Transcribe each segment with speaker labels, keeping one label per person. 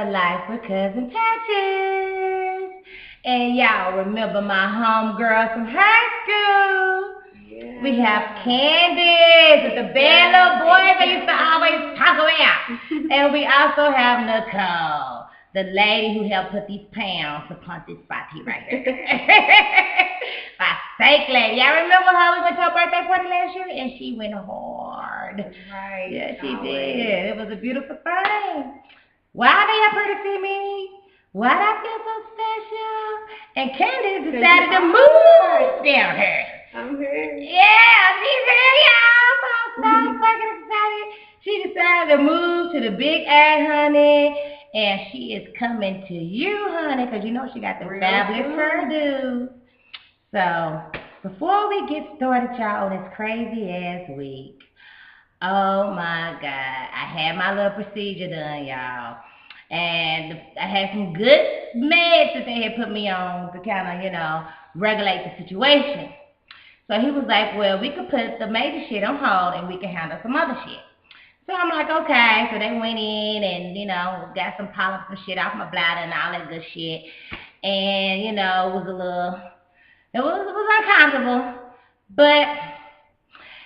Speaker 1: to Life with Cousin Patches. And y'all remember my homegirls from high school. Yeah. We have Candace, the bad little boys I used to always talk about. And we also have Nicole, the lady who helped put these pounds upon this body right here. My fake lady. Y'all remember how we went to her birthday party last year? And she went hard.
Speaker 2: Right.
Speaker 1: Yeah, she did. It was a beautiful thing. Why are they up here to see me? Why do I feel so special? And Candace decided to move down here.
Speaker 2: I'm here.
Speaker 1: Yeah, she's here, y'all. So I'm so fucking excited. She decided to move to the Big A, honey. And she is coming to you, honey, because you know she got the fabulous hairdo. So, before we get started, y'all, on this crazy-ass week, oh, my God, I had my little procedure done, y'all. And I had some good meds that they had put me on to kind of, regulate the situation. So he was like, well, we could put the major shit on hold and we can handle some other shit. So I'm like, okay. So they went in and, got some polyps and shit off my bladder and all that good shit. And, it was a little, it was uncomfortable. But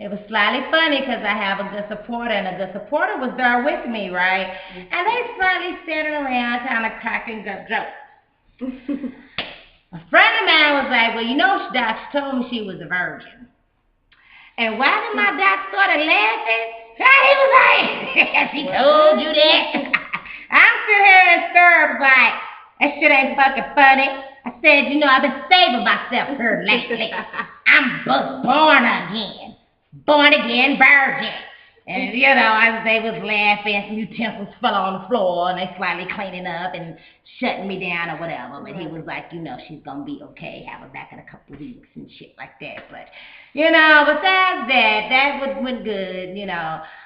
Speaker 1: it was slightly funny because I have a good supporter, and a good supporter was there with me, right? And they slightly standing around kind of cracking up jokes. A friend of mine was like, well, Doc, she told me she was a virgin. And why did my doc started laughing? He was like, she told you that? I'm still here in stirrups like, that shit ain't fucking funny. I said, I've been saving myself here lately. I'm born again. Born again virgin. And, as they was laughing, some utensils fell on the floor, and they slightly cleaning up and shutting me down or whatever. But he was like, she's going to be okay. Have her back in a couple of weeks and shit like that. But, besides that went good,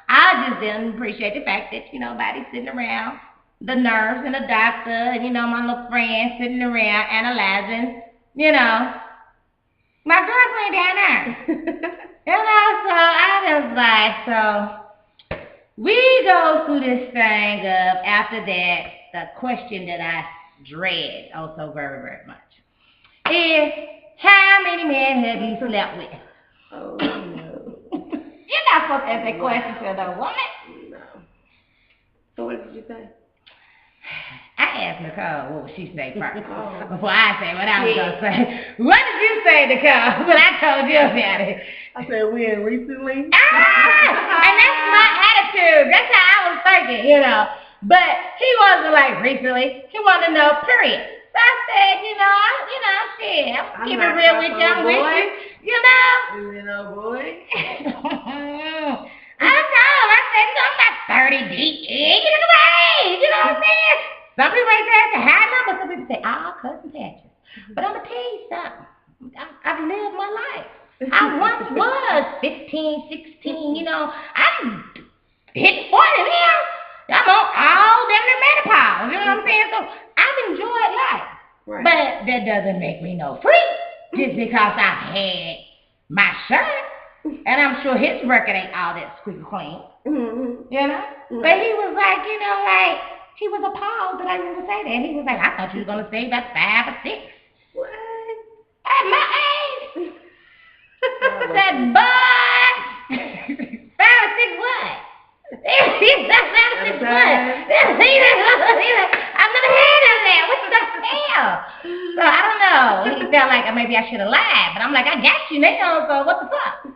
Speaker 1: I just didn't appreciate the fact that, nobody's sitting around, the nurse and the doctor, and, my little friend sitting around analyzing, my girlfriend down there. So I was like, so we go through this thing of, after that, the question that I dread also very, very much is, how many men have you slept with?
Speaker 2: Oh, no.
Speaker 1: You're not supposed to ask that question to another woman.
Speaker 2: No. So what did you say?
Speaker 1: I asked Nicole what would she say first before I say what I was going to say. What did you say, Nicole, when I told you about it?
Speaker 2: I said when recently.
Speaker 1: And that's my attitude. That's how I was thinking, But he wasn't like recently. He wanted to know, period. So I said, shit, I'm keep it real with you. I'm with you,
Speaker 2: boy.
Speaker 1: I told him, I said, I'm not 30 deep. You know what I'm saying? Some people say that's a high number. Some people say, cousin Patches. But I'm going to tell you something. I've lived my life. I once was 15, 16, I hit 40 now. I'm on all damn near menopause. You know what I'm saying? So I've enjoyed life. Right. But that doesn't make me no freak just because I've had my shirt. And I'm sure his record ain't all that squeaky clean. Mm-hmm. Mm-hmm. But he was like, he was appalled that I didn't say that. And he was like, I thought you were going to say about 5 or 6.
Speaker 2: What?
Speaker 1: At my age? I said, boy, 5 or 6 what? He's not 5 or 6 what? I've never heard of that. What the hell? So I don't know. He felt like maybe I should have lied. But I'm like, I got you now, so what the fuck?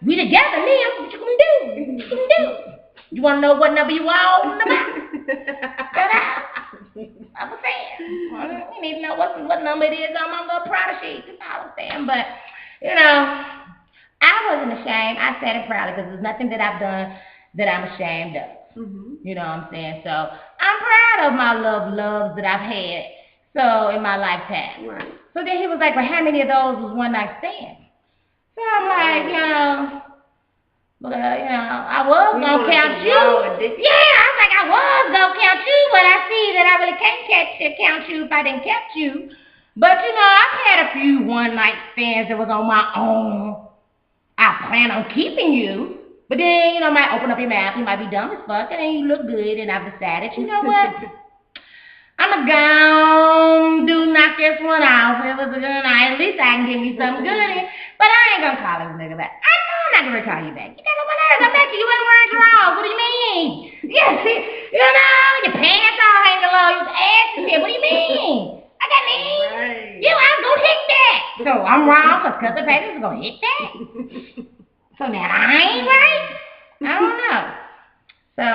Speaker 1: We together now. What you gonna do? You want to know what number you on about? I'm saying. You need to know what number it is on my little product sheet. That's all I'm saying. But, I wasn't ashamed. I said it proudly because there's nothing that I've done that I'm ashamed of. Mm-hmm. You know what I'm saying? So I'm proud of my loves that I've had in my lifetime. Right. So then he was like, well, how many of those was one night stand? So I'm like, I was going to count you. Yeah, I was like, I was going to count you, but I see that I really can't count you if I didn't count you. But, I've had a few one-night stands that was on my own. I plan on keeping you. But then, I might open up your mouth. You might be dumb as fuck, and then you look good, and I've decided, you know what? I'm a gone do knock this one off. It was a good night. At least I can give me something good. But I ain't gonna call this nigga back. I know I'm not gonna call you back. You got no one else. I bet you wasn't wearing drawers. What do you mean? Yeah, see, you know, your pants all hanging low, your ass and shit. What do you mean? I got me.
Speaker 2: Right.
Speaker 1: You, I'm gonna hit that. So I'm wrong because cousin Patrick is gonna hit that. So now I ain't right. I don't know. So,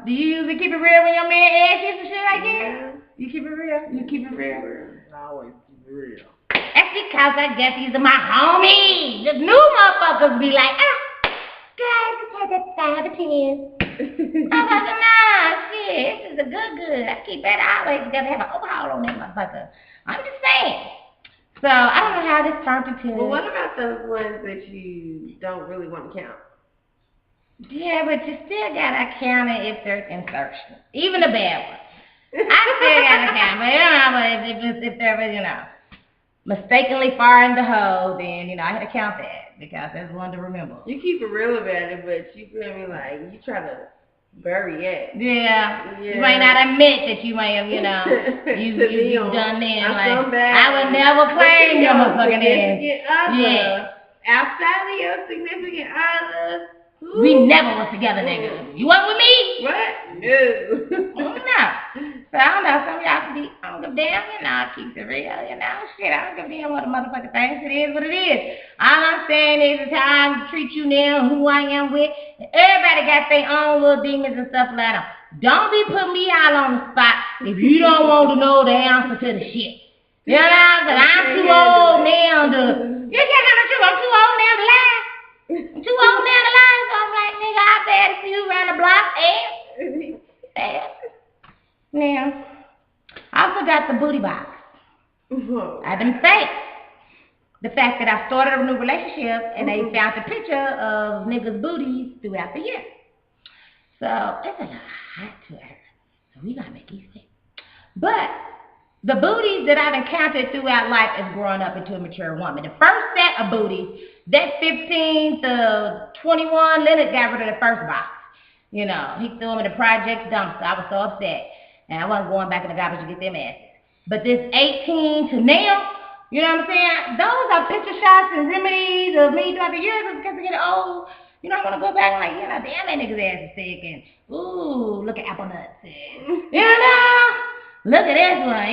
Speaker 1: do you usually keep it real when your man asks you some shit like that?
Speaker 2: Yeah.
Speaker 1: You keep it real? You keep it real?
Speaker 2: I always keep it real.
Speaker 1: That's because I guess these are my homies. The new motherfuckers be like, guys, just had that 5 to 10. I'm like, nah, shit, this is a good. I keep that always together, have an overhaul on that motherfucker. I'm just saying. So, I don't know how this turned into.
Speaker 2: Well, what about those ones that you don't really want to count?
Speaker 1: Yeah, but you still gotta count it if there's insertion. Even the bad ones. I still gotta count, but if there was, mistakenly far in the hole, then, I had to count that because that's one to remember.
Speaker 2: You keep it real about it, but you feel me, like, you try to bury it.
Speaker 1: Yeah. You might not admit that you may have, you've done that. Like, I would never claim your motherfucking ass. Yeah.
Speaker 2: Outside of your significant other.
Speaker 1: We never was together, nigga. You wasn't with me?
Speaker 2: What? No.
Speaker 1: No. So I don't know. Some of y'all can be, I don't give a damn, I keep it real, shit. I don't give a damn what the motherfucker thinks. It is what it is. All I'm saying is how I treat you now, who I am with. Everybody got their own little demons and stuff like that. Don't be putting me all on the spot if you don't want to know the answer to the shit. You know, because I'm too old now to, you can't have the truth. I'm too old now to lie. I'm too old now to lie, so I'm like, nigga, I've had a few around the block, and now, I also got the booty box. I didn't say the fact that I started a new relationship and they found the picture of niggas' booties throughout the year. So, it's a lot to her. So, we gotta make it fit. But, the booties that I've encountered throughout life as growing up into a mature woman. The first set of booties, that 15 to 21, Leonard got rid of the first box. He threw them in the project dumpster. I was so upset. And I wasn't going back in the garbage to get them asses. But this 18 to now, you know what I'm saying? Those are picture shots and remedies of me throughout the years because I get old. I want to go back like, damn, that nigga's ass is sick. And, ooh, look at apple nuts. And, look at this one,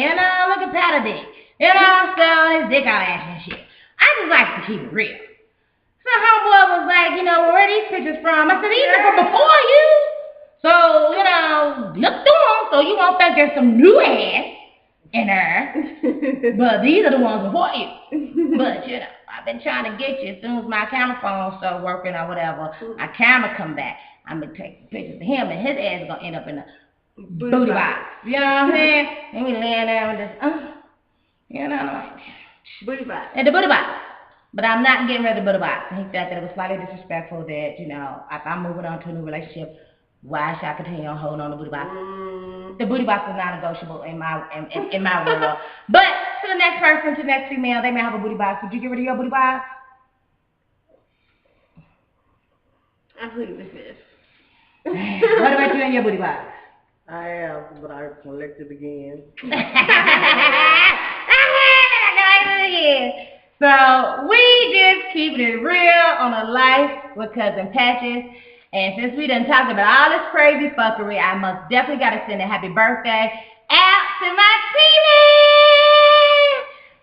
Speaker 1: look at powder dick. So his dick all ass and shit. I just like to keep it real. So homeboy was like, where are these pictures from? I said, these are from before you. So, look through them so you won't think there's some new ass in there. But these are the ones before you. But, I've been trying to get you as soon as my camera phone started working or whatever. My camera come back. I'm going to take pictures of him and his ass is going to end up in the booty box. You know what I'm saying? And we laying there and just,
Speaker 2: booty box.
Speaker 1: And the booty box. But I'm not getting rid of the booty box. And he felt that it was slightly disrespectful that, if I'm moving on to a new relationship, why should I continue on holding on to the booty box? The booty box is non-negotiable in my world. But to the next person, to the next female, they may have a booty box. Would you get rid of your booty box?
Speaker 2: I plead the fifth.
Speaker 1: What about you and your booty box?
Speaker 2: I have, but I collected again.
Speaker 1: So we just keeping it real on a life with Cousin Patches. And since we done talked about all this crazy fuckery, I most definitely got to send a happy birthday out to my TV.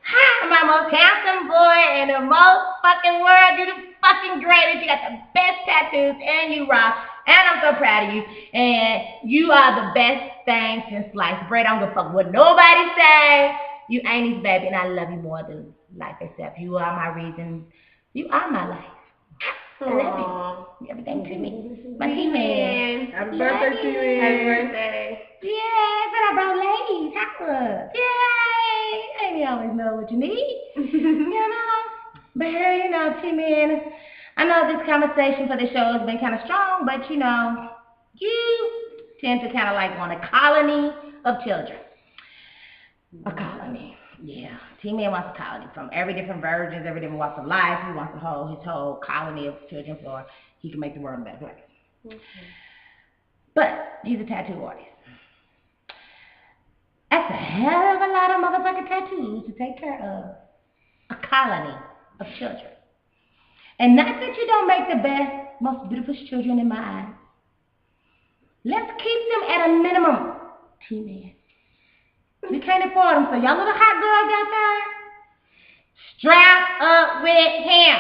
Speaker 1: Hi, my most handsome boy in the most fucking world. You're the fucking greatest. You got the best tattoos and you rock. And I'm so proud of you. And you are the best thing since sliced bread. I don't give a fuck what nobody say. You ain't his baby, and I love you more than life itself. You are my reason. You are my life. I love you. Everything to me. My T-Man.
Speaker 2: Happy birthday, T-Man.
Speaker 1: Happy birthday. Yay, but I brought ladies. Holla. Yay. And you always know what you need. But hey, T-Man, I know this conversation for the show has been kind of strong, but you tend to kind of like want a colony of children. A colony. Yeah. T-Man wants a colony from every different virgins, every different walks of life. He wants to hold his whole colony of children so he can make the world a better place. Okay. But he's a tattoo artist. That's a hell of a lot of motherfucking tattoos to take care of a colony of children. And not that you don't make the best, most beautiful children in my eyes. Let's keep them at a minimum. T-Man. We can't afford them, so y'all little hot girls out there, strap up with him.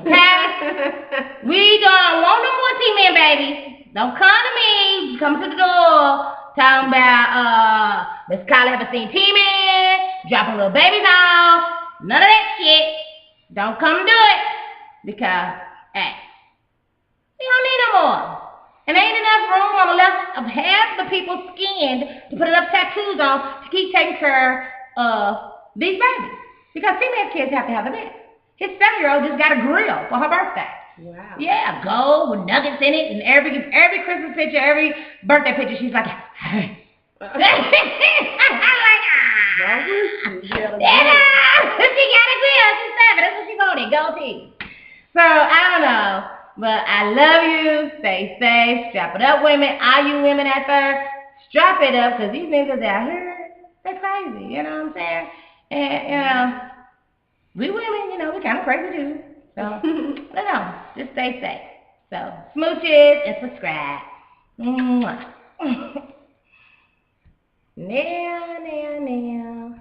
Speaker 1: Okay? We don't want no more T-Man babies. Don't come to me. Come to the door talking about, Miss Kylie haven't seen T-Man, dropping little babies off. None of that shit. Don't come do it. Because, hey, we don't need no more. And ain't enough room on the left of half the people's skin to put enough tattoos on to keep taking care of these babies. Because female kids have to have a bed. His 7-year-old just got a grill for her birthday.
Speaker 2: Wow.
Speaker 1: Yeah, gold with nuggets in it, and every Christmas picture, every birthday picture, she's like, hey. I'm like,
Speaker 2: She got a
Speaker 1: she got a grill. She's 7. That's what she wanted. Gold teeth. So I don't know. But I love you. Stay safe. Strap it up, women. All you women out there, strap it up, because these niggas out here, they're crazy. You know what I'm saying? And, we women, we kind of crazy too. So, no, just stay safe. So, smooches and subscribe. Mwah. Now.